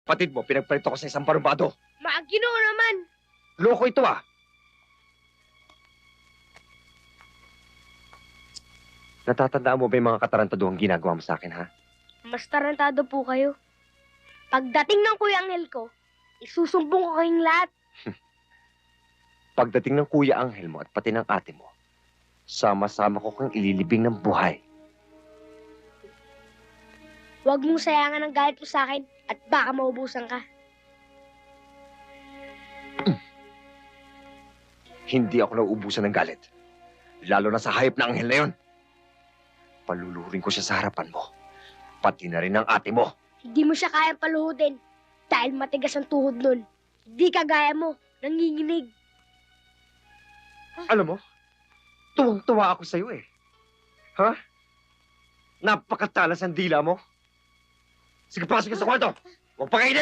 Patid mo, pinagpalit ako sa isang parumbado. Ginoo naman. Loko ito ah. Natatandaan mo ba yung mga katarantaduhang ginagawa mo sa akin, ha? Mas tarantado po kayo. Pagdating ng Kuya Angel ko, isusumbong ko kayong lahat. Pagdating ng Kuya Angel mo at pati ng ate mo, sama-sama ko kang ililibing ng buhay. Huwag mong sayangan ang galit mo sa akin at baka maubusan ka. Hindi ako nauubusan ng galit. Lalo na sa hayop na anghel na yun. Paluluhurin ko siya sa harapan mo. Pati na rin ang ate mo. Hindi mo siya kayang paluhutin dahil matigas ang tuhod nun. Hindi kagaya mo, nanginginig. Alam mo, tuwang-tuwa ako sa'yo eh. Ha? Napakatalas ang dila mo. Sige, pasok ka sa kwarto. Huwag pa kainin!